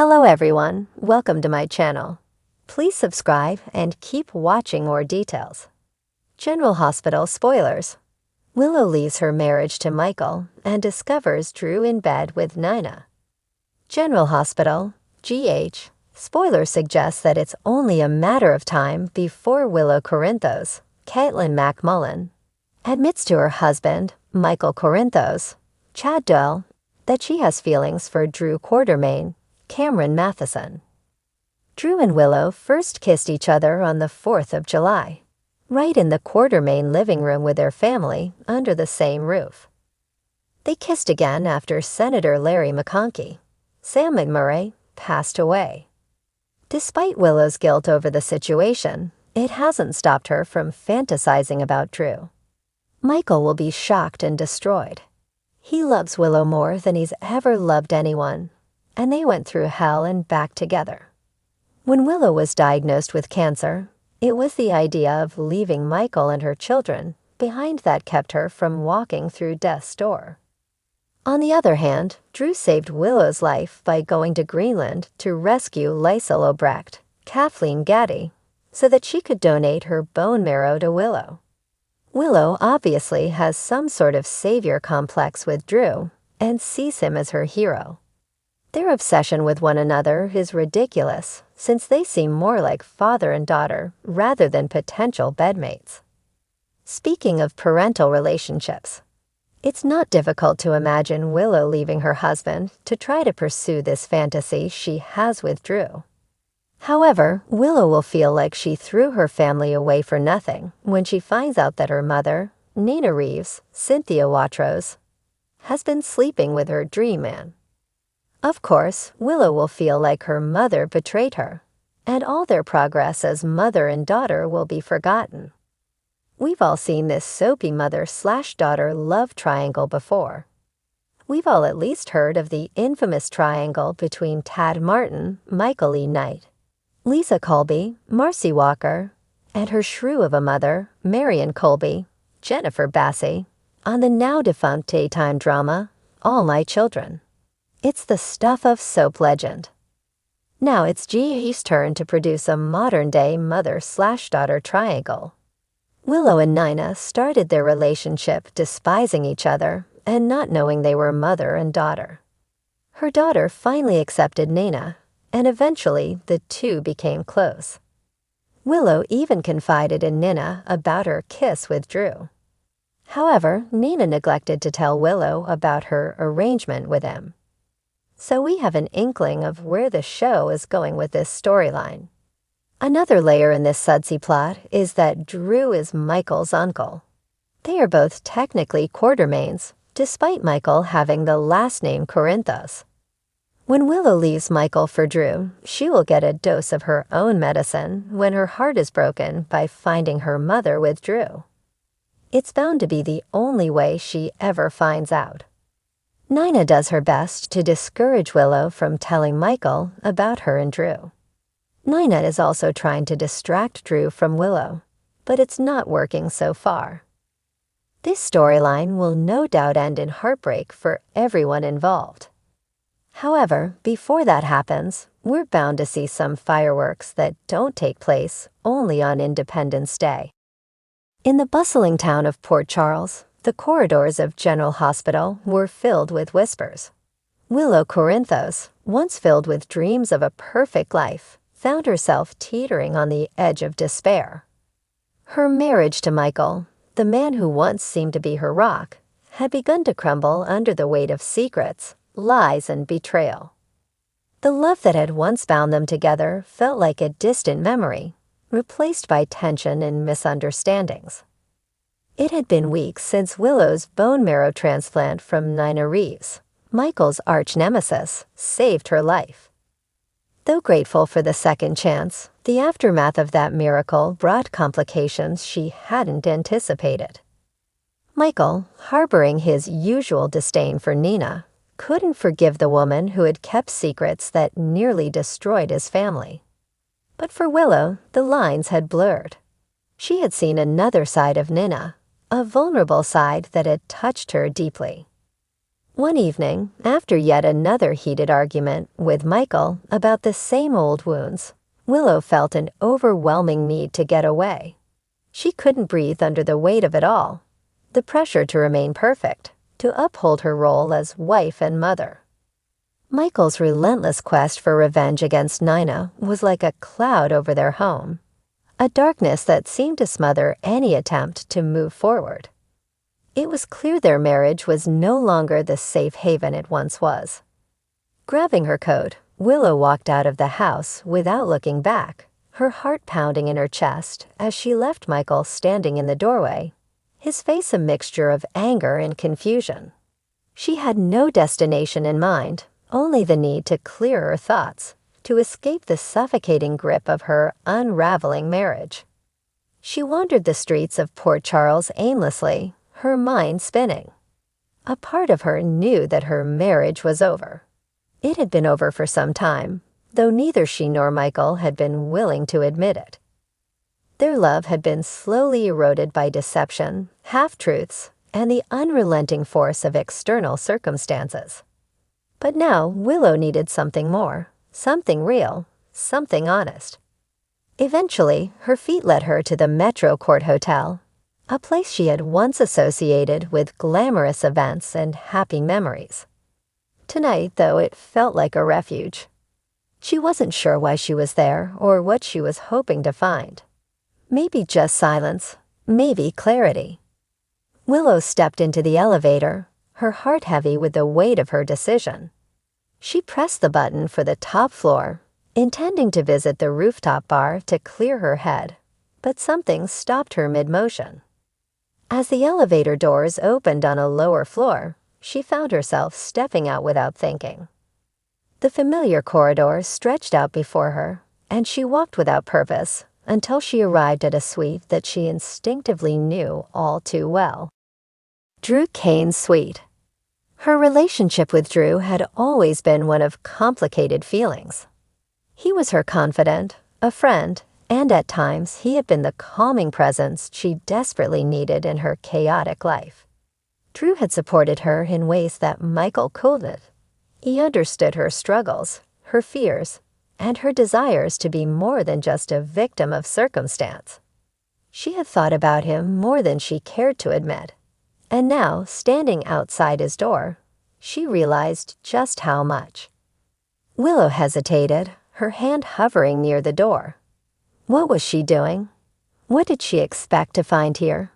Hello everyone, welcome to my channel. Please subscribe and keep watching more details. General Hospital spoilers. Willow leaves her marriage to Michael and discovers Drew in bed with Nina. General Hospital, GH. Spoiler suggests that it's only a matter of time before Willow Corinthos, Caitlin MacMullen, admits to her husband, Michael Corinthos, Chad Doyle, that she has feelings for Drew Quartermain, Cameron Matheson. Drew and Willow first kissed each other on the 4th of July, right in the Quartermain living room with their family under the same roof. They kissed again after Senator Larry McConkey, Sam McMurray, passed away. Despite Willow's guilt over the situation, it hasn't stopped her from fantasizing about Drew. Michael will be shocked and destroyed. He loves Willow more than he's ever loved anyone, and they went through hell and back together. When Willow was diagnosed with cancer, it was the idea of leaving Michael and her children behind that kept her from walking through death's door. On the other hand, Drew saved Willow's life by going to Greenland to rescue Lisa Lobrecht, Kathleen Gaddy, so that she could donate her bone marrow to Willow. Willow obviously has some sort of savior complex with Drew and sees him as her hero. Their obsession with one another is ridiculous, since they seem more like father and daughter rather than potential bedmates. Speaking of parental relationships, it's not difficult to imagine Willow leaving her husband to try to pursue this fantasy she has with Drew. However, Willow will feel like she threw her family away for nothing when she finds out that her mother, Nina Reeves, Cynthia Watrous, has been sleeping with her dream man. Of course, Willow will feel like her mother betrayed her, and all their progress as mother and daughter will be forgotten. We've all seen this soapy mother/daughter love triangle before. We've all at least heard of the infamous triangle between Tad Martin, Michael E. Knight, Lisa Colby, Marcy Walker, and her shrew of a mother, Marion Colby, Jennifer Bassey, on the now-defunct daytime drama, All My Children. It's the stuff of soap legend. Now it's GH's turn to produce a modern-day mother/daughter triangle. Willow and Nina started their relationship despising each other and not knowing they were mother and daughter. Her daughter finally accepted Nina, and eventually the two became close. Willow even confided in Nina about her kiss with Drew. However, Nina neglected to tell Willow about her arrangement with him. So we have an inkling of where the show is going with this storyline. Another layer in this sudsy plot is that Drew is Michael's uncle. They are both technically Quartermains, despite Michael having the last name Corinthos. When Willow leaves Michael for Drew, she will get a dose of her own medicine when her heart is broken by finding her mother with Drew. It's bound to be the only way she ever finds out. Nina does her best to discourage Willow from telling Michael about her and Drew. Nina is also trying to distract Drew from Willow, but it's not working so far. This storyline will no doubt end in heartbreak for everyone involved. However, before that happens, we're bound to see some fireworks that don't take place only on Independence Day. In the bustling town of Port Charles, the corridors of General Hospital were filled with whispers. Willow Corinthos, once filled with dreams of a perfect life, found herself teetering on the edge of despair. Her marriage to Michael, the man who once seemed to be her rock, had begun to crumble under the weight of secrets, lies, and betrayal. The love that had once bound them together felt like a distant memory, replaced by tension and misunderstandings. It had been weeks since Willow's bone marrow transplant from Nina Reeves, Michael's arch-nemesis, saved her life. Though grateful for the second chance, the aftermath of that miracle brought complications she hadn't anticipated. Michael, harboring his usual disdain for Nina, couldn't forgive the woman who had kept secrets that nearly destroyed his family. But for Willow, the lines had blurred. She had seen another side of Nina, a vulnerable side that had touched her deeply. One evening, after yet another heated argument with Michael about the same old wounds, Willow felt an overwhelming need to get away. She couldn't breathe under the weight of it all, the pressure to remain perfect, to uphold her role as wife and mother. Michael's relentless quest for revenge against Nina was like a cloud over their home, a darkness that seemed to smother any attempt to move forward. It was clear their marriage was no longer the safe haven it once was. Grabbing her coat, Willow walked out of the house without looking back, her heart pounding in her chest as she left Michael standing in the doorway, his face a mixture of anger and confusion. She had no destination in mind, only the need to clear her thoughts, to escape the suffocating grip of her unraveling marriage. She wandered the streets of Port Charles aimlessly, her mind spinning. A part of her knew that her marriage was over. It had been over for some time, though neither she nor Michael had been willing to admit it. Their love had been slowly eroded by deception, half-truths, and the unrelenting force of external circumstances. But now Willow needed something more, something real, something honest. Eventually, her feet led her to the Metro Court Hotel, a place she had once associated with glamorous events and happy memories. Tonight, though, it felt like a refuge. She wasn't sure why she was there or what she was hoping to find. Maybe just silence, maybe clarity. Willow stepped into the elevator, her heart heavy with the weight of her decision. She pressed the button for the top floor, intending to visit the rooftop bar to clear her head, but something stopped her mid-motion. As the elevator doors opened on a lower floor, she found herself stepping out without thinking. The familiar corridor stretched out before her, and she walked without purpose until she arrived at a suite that she instinctively knew all too well. Drew Kane's suite. Her relationship with Drew had always been one of complicated feelings. He was her confidant, a friend, and at times he had been the calming presence she desperately needed in her chaotic life. Drew had supported her in ways that Michael couldn't. He understood her struggles, her fears, and her desires to be more than just a victim of circumstance. She had thought about him more than she cared to admit, and now, standing outside his door, she realized just how much. Willow hesitated, her hand hovering near the door. What was she doing? What did she expect to find here?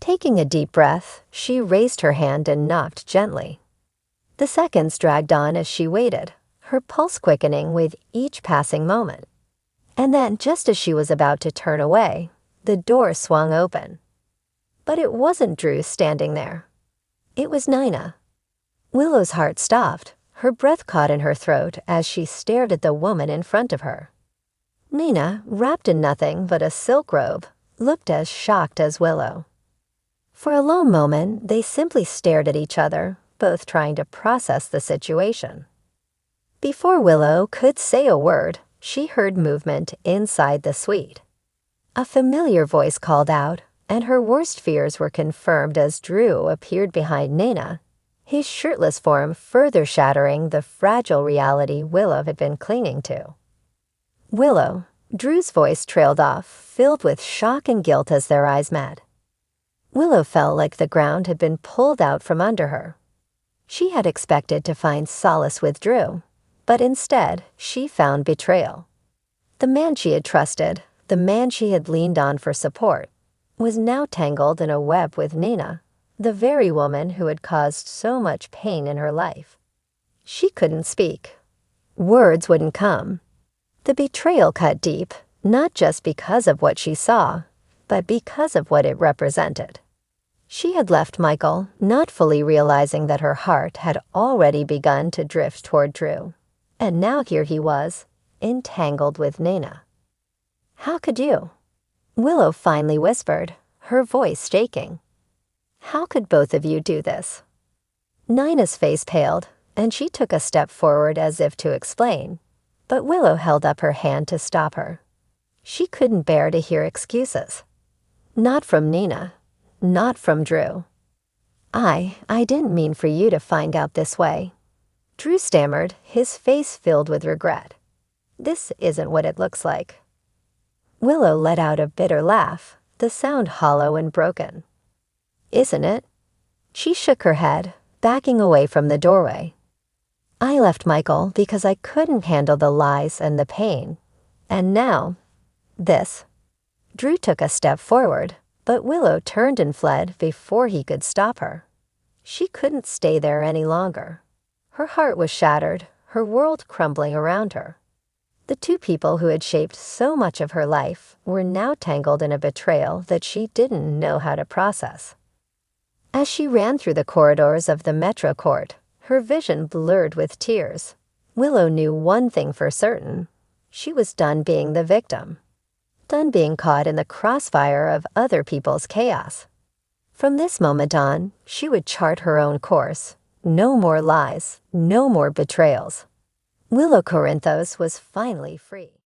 Taking a deep breath, she raised her hand and knocked gently. The seconds dragged on as she waited, her pulse quickening with each passing moment. And then, just as she was about to turn away, the door swung open. But it wasn't Drew standing there. It was Nina. Willow's heart stopped, her breath caught in her throat as she stared at the woman in front of her. Nina, wrapped in nothing but a silk robe, looked as shocked as Willow. For a long moment, they simply stared at each other, both trying to process the situation. Before Willow could say a word, she heard movement inside the suite. A familiar voice called out, and her worst fears were confirmed as Drew appeared behind Nina, his shirtless form further shattering the fragile reality Willow had been clinging to. Willow, Drew's voice trailed off, filled with shock and guilt as their eyes met. Willow felt like the ground had been pulled out from under her. She had expected to find solace with Drew, but instead she found betrayal. The man she had trusted, the man she had leaned on for support, was now tangled in a web with Nina, the very woman who had caused so much pain in her life. She couldn't speak. Words wouldn't come. The betrayal cut deep, not just because of what she saw, but because of what it represented. She had left Michael, not fully realizing that her heart had already begun to drift toward Drew, and now here he was, entangled with Nina. "How could you?" Willow finally whispered, her voice shaking. "How could both of you do this?" Nina's face paled, and she took a step forward as if to explain, but Willow held up her hand to stop her. She couldn't bear to hear excuses. Not from Nina, not from Drew. I didn't mean for you to find out this way. Drew stammered, his face filled with regret. This isn't what it looks like. Willow let out a bitter laugh, the sound hollow and broken. Isn't it? She shook her head, backing away from the doorway. I left Michael because I couldn't handle the lies and the pain. And now, this. Drew took a step forward, but Willow turned and fled before he could stop her. She couldn't stay there any longer. Her heart was shattered, her world crumbling around her. The two people who had shaped so much of her life were now tangled in a betrayal that she didn't know how to process. As she ran through the corridors of the Metro Court, her vision blurred with tears. Willow knew one thing for certain. She was done being the victim. Done being caught in the crossfire of other people's chaos. From this moment on, she would chart her own course. No more lies, no more betrayals. Willow Corinthos was finally free.